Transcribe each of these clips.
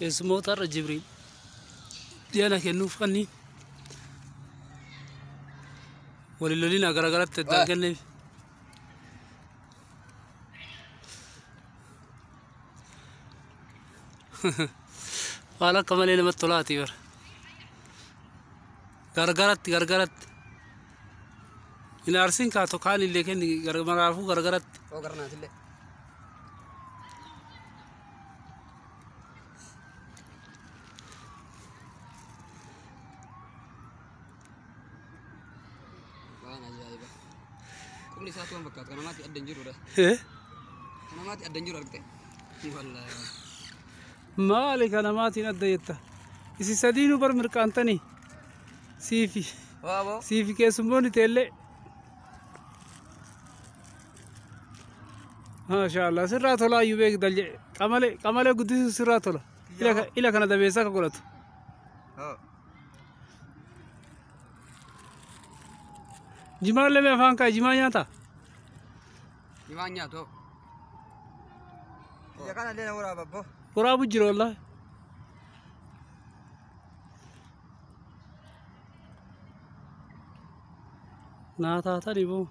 اسمه ترى جبريل ديانا كأنه فني وللولينا قرقرت تدقني ولا كمان لما طلعتي بر قرقرت إن أرسين كاتو كاني لكن ما عرفوا قرقرت وقرنا تلي وانا جايبه كم لساتهم بكات كنا ماتي أدنجرو ده كنا ماتي أدنجرو أركتي والله مالك أنا ماتي نديته إسي سدينو برمركانتني سيفي واو سيفي كيسموني تيلي ما شاء الله سرات ولا يبيك دل كمالي قديس سرات ولا إلا كان دبيسك قلت جمال لما فان كا جمانيا تا جمانيا تو يا كان لنا ورا بابو ورا بجرو والله ناتا تريبو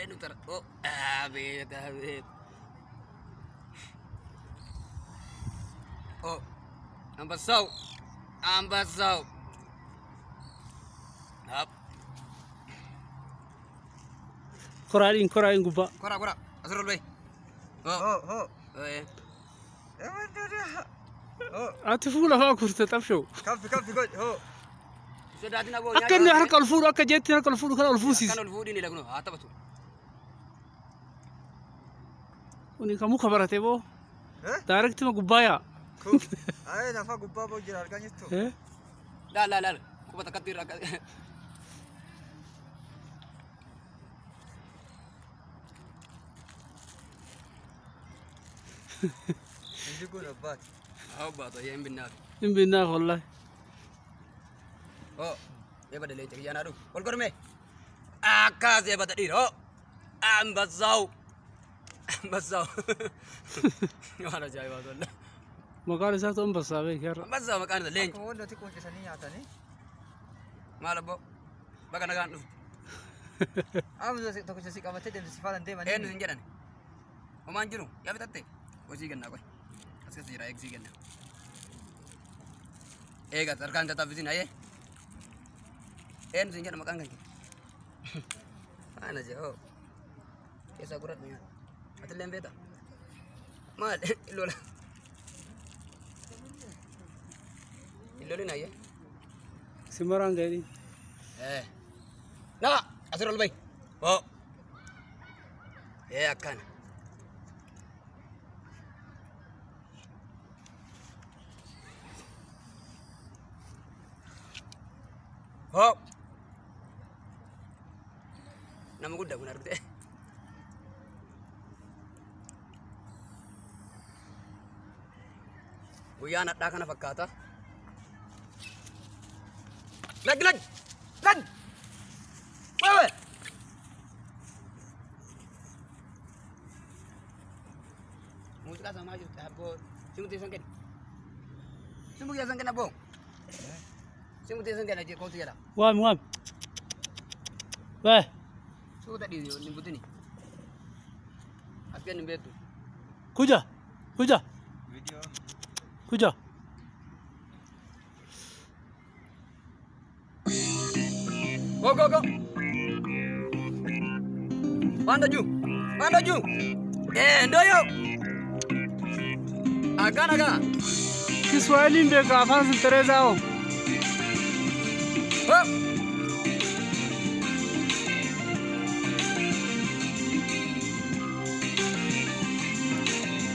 إنه ترى أو أبيت أو أم بساو هاب كراين غبا كرا أسرول بي هو إيه أتفولا فاكرت تفشو كفي قول هو أكن هرك الفود أك جت هرك الفود كان الفوسيس كان الفود إني لقناه هاتبتو وني كمو خبرته بو دايركت ما غبايا أي نفع غبا بو جرال كان يستو لا كوبا تكتير يقول أبات أبات يا إم بالناف والله oh ya pada lecek ya naruh kol korme akas ya pada diro ambazau mana jaya wadulla makanya saya tuh ambasawe kira ambazau makanya lenc oh nanti kunci sani nyata nih malabo baka nagan am zo to kunci sik amate dem sifalan dem eh nu sinjadan o manjuru ya bitatte o siganna koy aska sira ek siganna ega tarkan tetap di sini aye nu sinjadan makan kan mana jauh kesa kurat nih atau lembet tak mal ilola ilolin aja Semarang gini nah asrul bay oh akan oh nama gudda benar gitu Buya anak dah kana fakata lag wewe musika sama aja abo simu dia sangken abo simu dia sangken aja kau tu jalan wam weh so tadi nyebut ini apian nyebut tu kuja video kuja go Panda ju ndoyo aga Kiswahili mbeka afansi Teresa o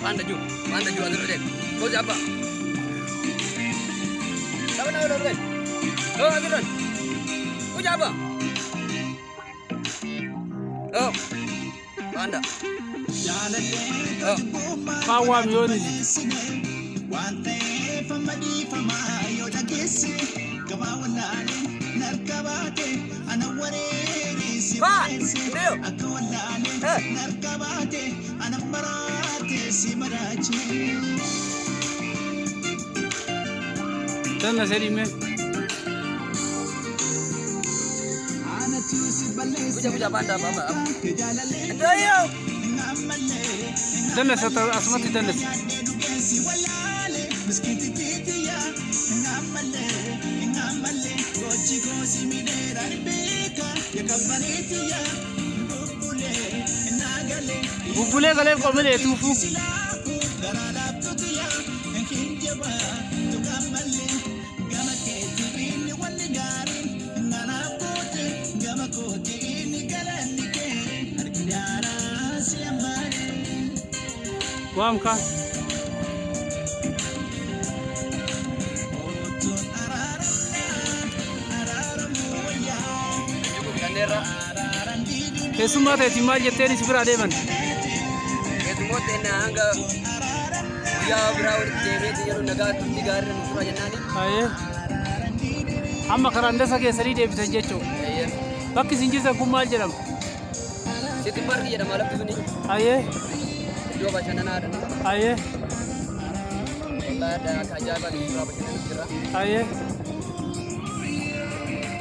Panda ju azur deh kau siapa nama deh oh azur kau siapa oh Panda oh Pawam yoni Danna sedime. Puja banda baba. Ayo. Danna sata asmati danna. Bubule gale komele tufu. Wamka. Kesuma tadi mal jete ni sebera deman. Ketumot ena anga ya berawal kene tiru naga tiga hari musra jenani. Aye. Amma karanda sake sari de bitan jecho. Aye. Bakki sinjisa kumal jaram. Siti parri jeda malam tu ni. Aye. Dua baca nana ada. Aye. Allah ada kajaban musra baca nana kira. Aye.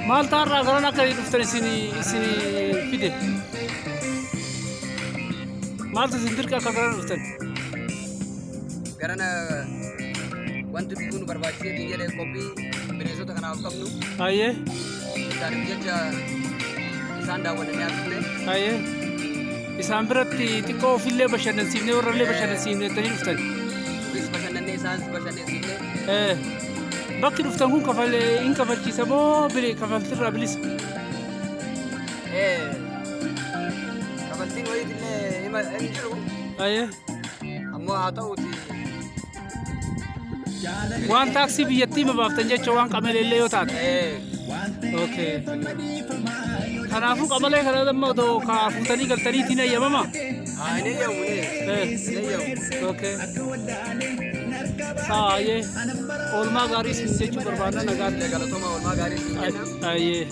Mal tarra garana kali duftar sini fide. Mal tu sindir ka garana duftar. Karena wantu pun berbaca dia ada kopi bereso tak kenal kamu. Aye. Dari dia isanda wananya aku. Aye. Isam berarti tiko file bashan sini orang le bashan sini tadi duftar. Bis bashan nane isans bashan sini. Bakki duftar hun kafal in kafal kisah bo beli kafal terra belis. Kafal ting wajib ni ima enjuru. Aye. Amma atau ti. Wan taksi biyati ma baftan jecho wan kamele le yotat. Okay. Kanafu kamale kana damma do ka futani galtani tina ya mama. Ini ya mune. Ini ya. Okay. Aye. Olma garis jecho berbana nagar. Kalau tu mah olma garis. Aye.